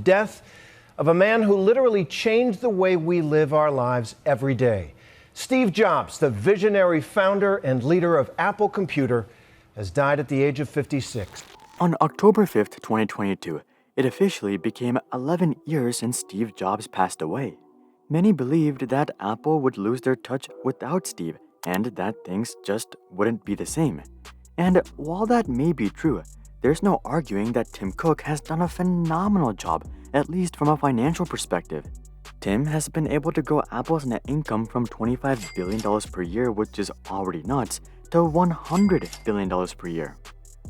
death of a man who literally changed the way we live our lives every day. Steve Jobs, the visionary founder and leader of Apple Computer, has died at the age of 56. On October 5th, 2022, it officially became 11 years since Steve Jobs passed away. Many believed that Apple would lose their touch without Steve and that things just wouldn't be the same. And while that may be true, there's no arguing that Tim Cook has done a phenomenal job, at least from a financial perspective. Tim has been able to grow Apple's net income from $25 billion per year, which is already nuts, to $100 billion per year.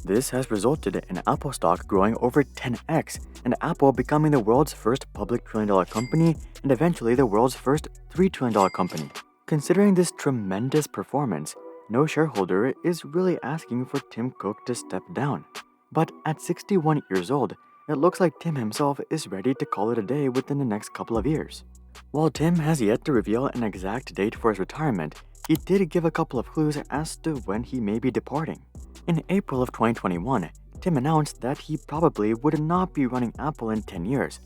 This has resulted in Apple stock growing over 10x and Apple becoming the world's first public trillion-dollar company and eventually the world's first $3 trillion company. Considering this tremendous performance, no shareholder is really asking for Tim Cook to step down. But at 61 years old, it looks like Tim himself is ready to call it a day within the next couple of years. While Tim has yet to reveal an exact date for his retirement, he did give a couple of clues as to when he may be departing. In April of 2021, Tim announced that he probably would not be running Apple in 10 years,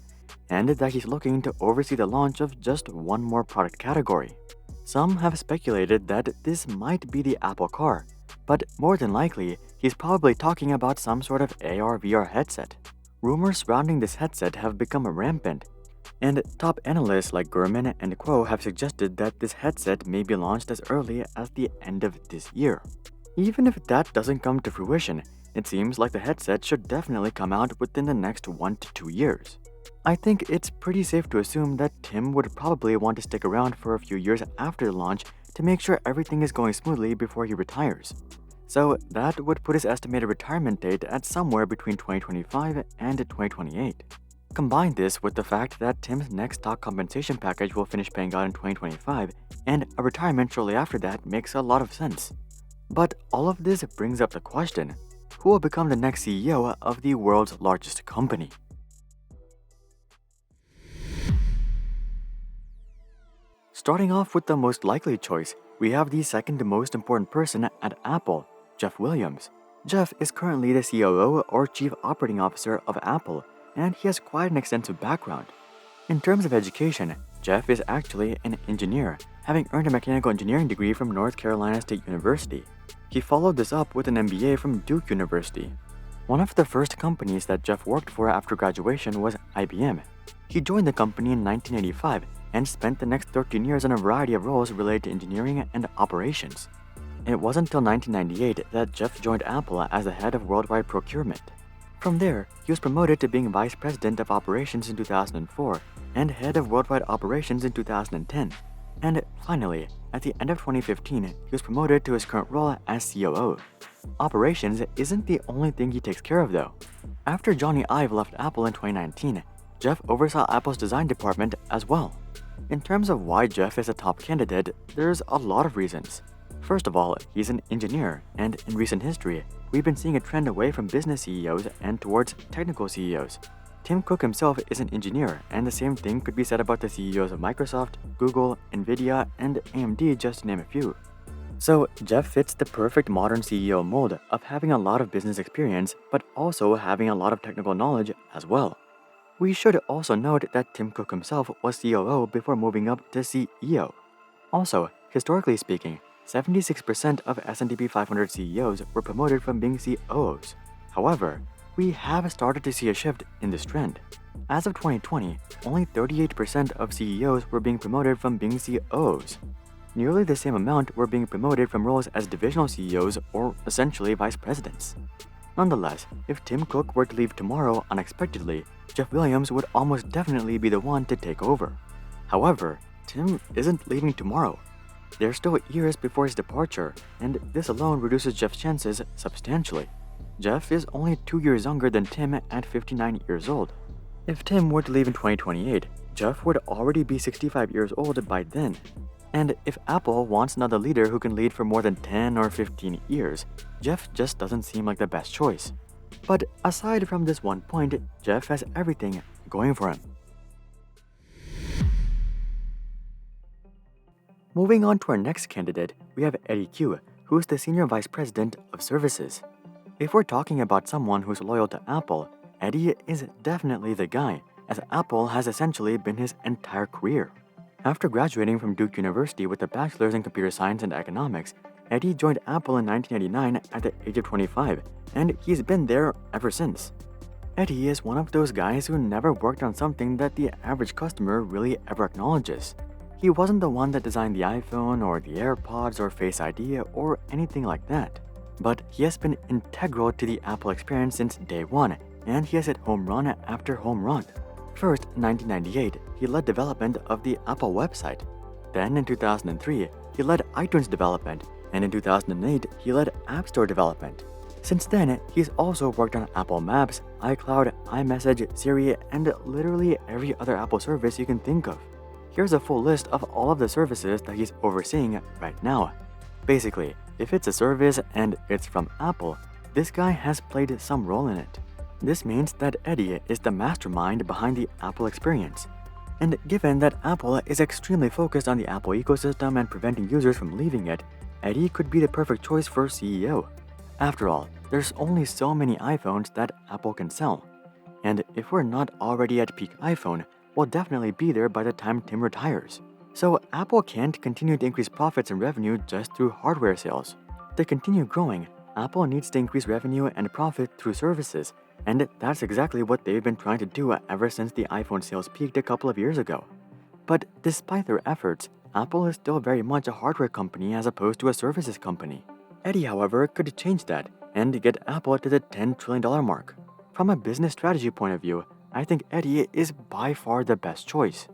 and that he's looking to oversee the launch of just one more product category. Some have speculated that this might be the Apple Car, but more than likely, he's probably talking about some sort of AR/VR headset. Rumors surrounding this headset have become rampant, and top analysts like Gurman and Kuo have suggested that this headset may be launched as early as the end of this year. Even if that doesn't come to fruition, it seems like the headset should definitely come out within the next 1 to 2 years. I think it's pretty safe to assume that Tim would probably want to stick around for a few years after the launch to make sure everything is going smoothly before he retires. So that would put his estimated retirement date at somewhere between 2025 and 2028. Combine this with the fact that Tim's next stock compensation package will finish paying out in 2025, and a retirement shortly after that makes a lot of sense. But all of this brings up the question, who will become the next CEO of the world's largest company? Starting off with the most likely choice, we have the second most important person at Apple, Jeff Williams. Jeff is currently the COO or Chief Operating Officer of Apple, and he has quite an extensive background. In terms of education, Jeff is actually an engineer, having earned a mechanical engineering degree from North Carolina State University. He followed this up with an MBA from Duke University. One of the first companies that Jeff worked for after graduation was IBM. He joined the company in 1985 and spent the next 13 years in a variety of roles related to engineering and operations. It wasn't until 1998 that Jeff joined Apple as the head of worldwide procurement. From there, he was promoted to being Vice President of Operations in 2004 and Head of Worldwide Operations in 2010. And finally, at the end of 2015, he was promoted to his current role as COO. Operations isn't the only thing he takes care of though. After Johnny Ive left Apple in 2019, Jeff oversaw Apple's design department as well. In terms of why Jeff is a top candidate, there's a lot of reasons. First of all, he's an engineer, and in recent history, we've been seeing a trend away from business CEOs and towards technical CEOs. Tim Cook himself is an engineer, and the same thing could be said about the CEOs of Microsoft, Google, Nvidia, and AMD, just to name a few. So Jeff fits the perfect modern CEO mold of having a lot of business experience, but also having a lot of technical knowledge as well. We should also note that Tim Cook himself was COO before moving up to CEO. Also, historically speaking, 76% of S&P 500 CEOs were promoted from being COOs. However, we have started to see a shift in this trend. As of 2020, only 38% of CEOs were being promoted from being COOs. Nearly the same amount were being promoted from roles as divisional CEOs or essentially vice presidents. Nonetheless, if Tim Cook were to leave tomorrow unexpectedly, Jeff Williams would almost definitely be the one to take over. However, Tim isn't leaving tomorrow. There's still years before his departure, and this alone reduces Jeff's chances substantially. Jeff is only 2 years younger than Tim at 59 years old. If Tim were to leave in 2028, Jeff would already be 65 years old by then. And if Apple wants another leader who can lead for more than 10 or 15 years, Jeff just doesn't seem like the best choice. But aside from this one point, Jeff has everything going for him. Moving on to our next candidate, we have Eddy Cue, who is the Senior Vice President of Services. If we're talking about someone who's loyal to Apple, Eddy is definitely the guy, as Apple has essentially been his entire career. After graduating from Duke University with a bachelor's in computer science and economics, Eddy joined Apple in 1989 at the age of 25, and he's been there ever since. Eddy is one of those guys who never worked on something that the average customer really ever acknowledges. He wasn't the one that designed the iPhone or the AirPods or Face ID or anything like that. But he has been integral to the Apple experience since day one, and he has hit home run after home run. First, in 1998, he led development of the Apple website. Then in 2003, he led iTunes development, and in 2008, he led App Store development. Since then, he's also worked on Apple Maps, iCloud, iMessage, Siri, and literally every other Apple service you can think of. Here's a full list of all of the services that he's overseeing right now. Basically, if it's a service and it's from Apple, this guy has played some role in it. This means that Eddy is the mastermind behind the Apple experience. And given that Apple is extremely focused on the Apple ecosystem and preventing users from leaving it, Eddy could be the perfect choice for CEO. After all, there's only so many iPhones that Apple can sell. And if we're not already at peak iPhone, we'll definitely be there by the time Tim retires. So Apple can't continue to increase profits and revenue just through hardware sales. To continue growing, Apple needs to increase revenue and profit through services, and that's exactly what they've been trying to do ever since the iPhone sales peaked a couple of years ago. But despite their efforts, Apple is still very much a hardware company as opposed to a services company. Eddy, however, could change that and get Apple to the $10 trillion mark. From a business strategy point of view, I think Eddy is by far the best choice.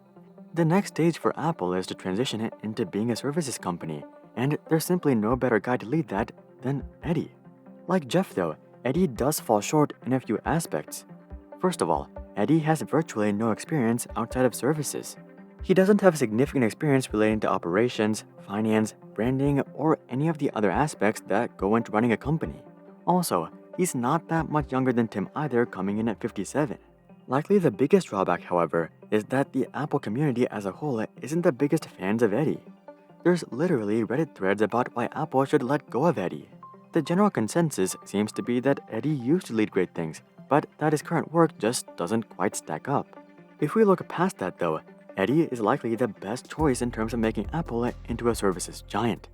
The next stage for Apple is to transition it into being a services company, and there's simply no better guy to lead that than Eddy. Like Jeff though, Eddy does fall short in a few aspects. First of all, Eddy has virtually no experience outside of services. He doesn't have significant experience relating to operations, finance, branding, or any of the other aspects that go into running a company. Also, he's not that much younger than Tim either, coming in at 57. Likely the biggest drawback, however, is that the Apple community as a whole isn't the biggest fans of Eddy. There's literally Reddit threads about why Apple should let go of Eddy. The general consensus seems to be that Eddy used to lead great things, but that his current work just doesn't quite stack up. If we look past that though, Eddy is likely the best choice in terms of making Apple into a services giant.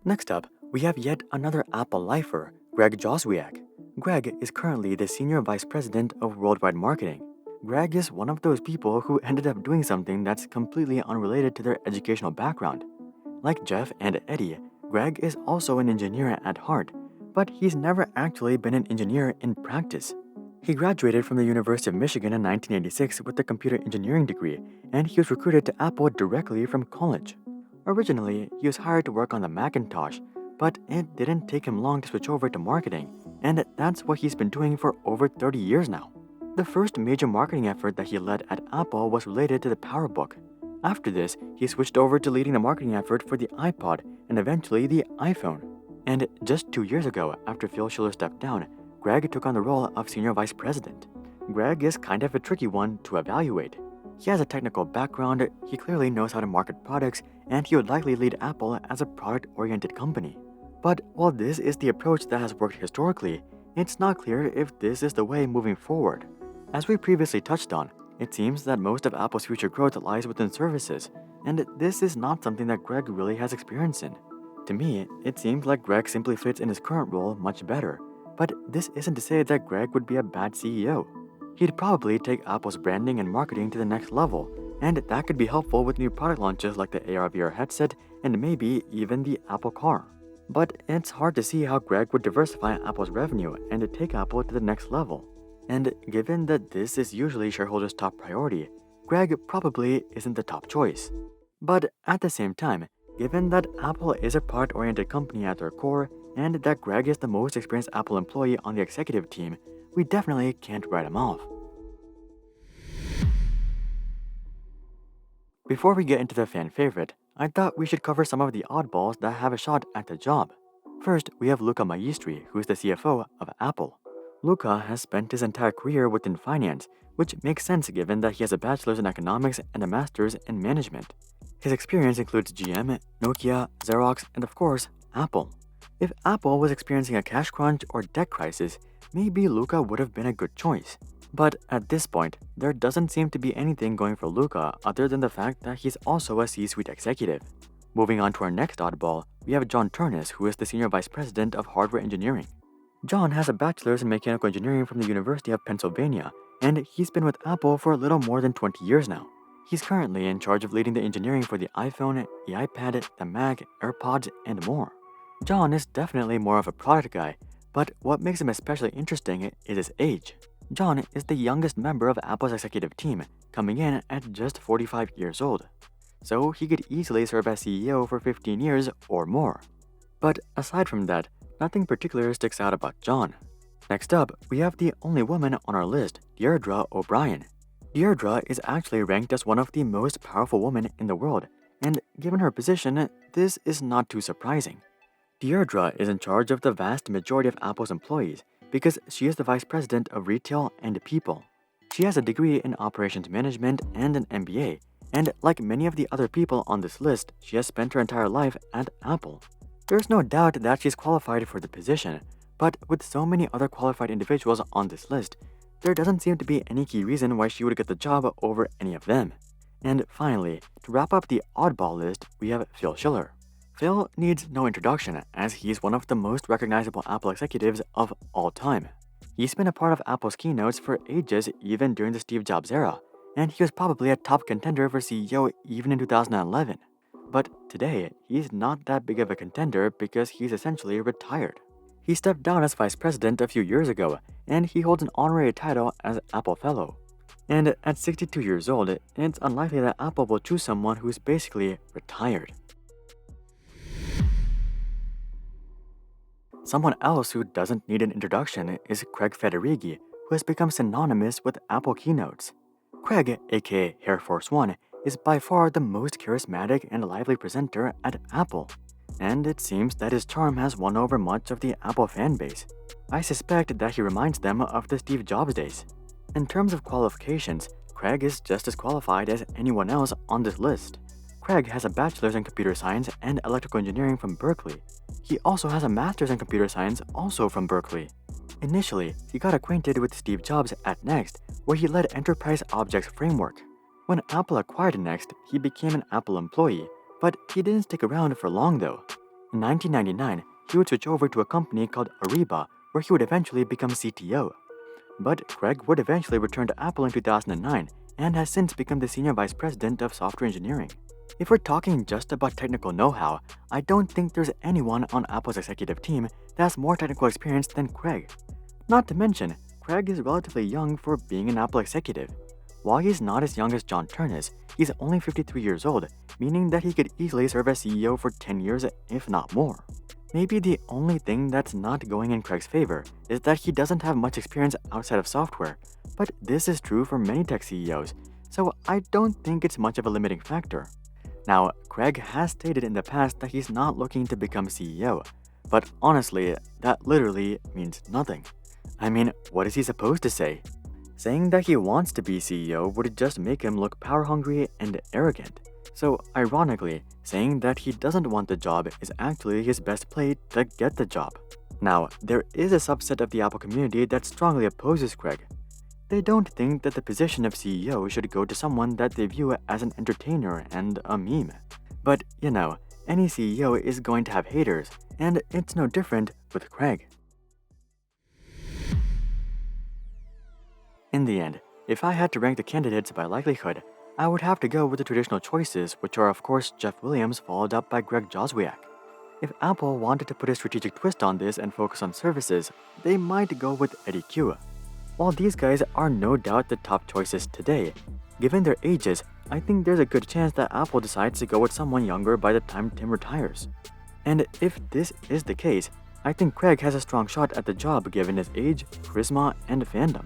Next up, we have yet another Apple lifer, Greg Joswiak. Greg is currently the Senior Vice President of Worldwide Marketing. Greg is one of those people who ended up doing something that's completely unrelated to their educational background. Like Jeff and Eddy, Greg is also an engineer at heart, but he's never actually been an engineer in practice. He graduated from the University of Michigan in 1986 with a computer engineering degree, and he was recruited to Apple directly from college. Originally, he was hired to work on the Macintosh, but it didn't take him long to switch over to marketing, and that's what he's been doing for over 30 years now. The first major marketing effort that he led at Apple was related to the PowerBook. After this, he switched over to leading the marketing effort for the iPod and eventually the iPhone. And just 2 years ago, after Phil Schiller stepped down, Greg took on the role of Senior Vice President. Greg is kind of a tricky one to evaluate. He has a technical background, he clearly knows how to market products, and he would likely lead Apple as a product-oriented company. But while this is the approach that has worked historically, it's not clear if this is the way moving forward. As we previously touched on, it seems that most of Apple's future growth lies within services, and this is not something that Greg really has experience in. To me, it seems like Greg simply fits in his current role much better, but this isn't to say that Greg would be a bad CEO. He'd probably take Apple's branding and marketing to the next level, and that could be helpful with new product launches like the AR/VR headset and maybe even the Apple Car. But it's hard to see how Greg would diversify Apple's revenue and take Apple to the next level. And given that this is usually shareholders' top priority, Greg probably isn't the top choice. But at the same time, given that Apple is a product-oriented company at their core, and that Greg is the most experienced Apple employee on the executive team, we definitely can't write him off. Before we get into the fan favorite, I thought we should cover some of the oddballs that have a shot at the job. First, we have Luca Maestri, who is the CFO of Apple. Luca has spent his entire career within finance, which makes sense given that he has a bachelor's in economics and a master's in management. His experience includes GM, Nokia, Xerox, and of course, Apple. If Apple was experiencing a cash crunch or debt crisis, maybe Luca would have been a good choice. But at this point, there doesn't seem to be anything going for Luca other than the fact that he's also a C-suite executive. Moving on to our next oddball, we have John Ternus, who is the Senior Vice President of Hardware Engineering. John has a bachelor's in mechanical engineering from the University of Pennsylvania, and he's been with Apple for a little more than 20 years now. He's currently in charge of leading the engineering for the iPhone, the iPad, the Mac, AirPods, and more. John is definitely more of a product guy, but what makes him especially interesting is his age. John is the youngest member of Apple's executive team, coming in at just 45 years old. So he could easily serve as CEO for 15 years or more. But aside from that, nothing particular sticks out about John. Next up, we have the only woman on our list, Deirdre O'Brien. Deirdre is actually ranked as one of the most powerful women in the world, and given her position, this is not too surprising. Deirdre is in charge of the vast majority of Apple's employees because she is the vice president of retail and people. She has a degree in operations management and an MBA, and like many of the other people on this list, she has spent her entire life at Apple. There's no doubt that she's qualified for the position, but with so many other qualified individuals on this list, there doesn't seem to be any key reason why she would get the job over any of them. And finally, to wrap up the oddball list, we have Phil Schiller. Phil needs no introduction as he's one of the most recognizable Apple executives of all time. He's been a part of Apple's keynotes for ages, even during the Steve Jobs era, and he was probably a top contender for CEO even in 2011. But today, he's not that big of a contender because he's essentially retired. He stepped down as vice president a few years ago, and he holds an honorary title as Apple Fellow. And at 62 years old, it's unlikely that Apple will choose someone who's basically retired. Someone else who doesn't need an introduction is Craig Federighi, who has become synonymous with Apple keynotes. Craig, aka Air Force One, is by far the most charismatic and lively presenter at Apple, and it seems that his charm has won over much of the Apple fanbase. I suspect that he reminds them of the Steve Jobs days. In terms of qualifications, Craig is just as qualified as anyone else on this list. Craig has a bachelor's in computer science and electrical engineering from Berkeley. He also has a master's in computer science also from Berkeley. Initially, he got acquainted with Steve Jobs at Next, where he led Enterprise Objects Framework. When Apple acquired Next, he became an Apple employee, but he didn't stick around for long though. In 1999, he would switch over to a company called Ariba, where he would eventually become CTO. But Craig would eventually return to Apple in 2009 and has since become the Senior Vice President of Software Engineering. If we're talking just about technical know-how, I don't think there's anyone on Apple's executive team that has more technical experience than Craig. Not to mention, Craig is relatively young for being an Apple executive. While he's not as young as John Ternus, he's only 53 years old, meaning that he could easily serve as CEO for 10 years, if not more. Maybe the only thing that's not going in Craig's favor is that he doesn't have much experience outside of software, but this is true for many tech CEOs, so I don't think it's much of a limiting factor. Now, Craig has stated in the past that he's not looking to become CEO, but honestly, that literally means nothing. I mean, what is he supposed to say? Saying that he wants to be CEO would just make him look power-hungry and arrogant. So, ironically, saying that he doesn't want the job is actually his best play to get the job. Now, there is a subset of the Apple community that strongly opposes Craig. They don't think that the position of CEO should go to someone that they view as an entertainer and a meme. But, you know, any CEO is going to have haters, and it's no different with Craig. In the end, if I had to rank the candidates by likelihood, I would have to go with the traditional choices, which are of course Jeff Williams followed up by Greg Joswiak. If Apple wanted to put a strategic twist on this and focus on services, they might go with Eddy Cue. While these guys are no doubt the top choices today, given their ages, I think there's a good chance that Apple decides to go with someone younger by the time Tim retires. And if this is the case, I think Craig has a strong shot at the job given his age, charisma, and fandom.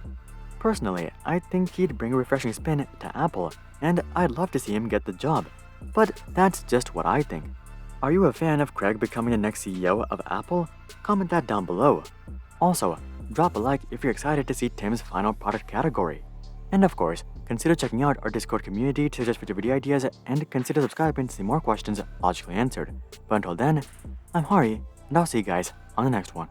Personally, I think he'd bring a refreshing spin to Apple, and I'd love to see him get the job. But that's just what I think. Are you a fan of Craig becoming the next CEO of Apple? Comment that down below. Also, drop a like if you're excited to see Tim's final product category. And of course, consider checking out our Discord community to suggest future video ideas and consider subscribing to see more questions logically answered. But until then, I'm Hari, and I'll see you guys on the next one.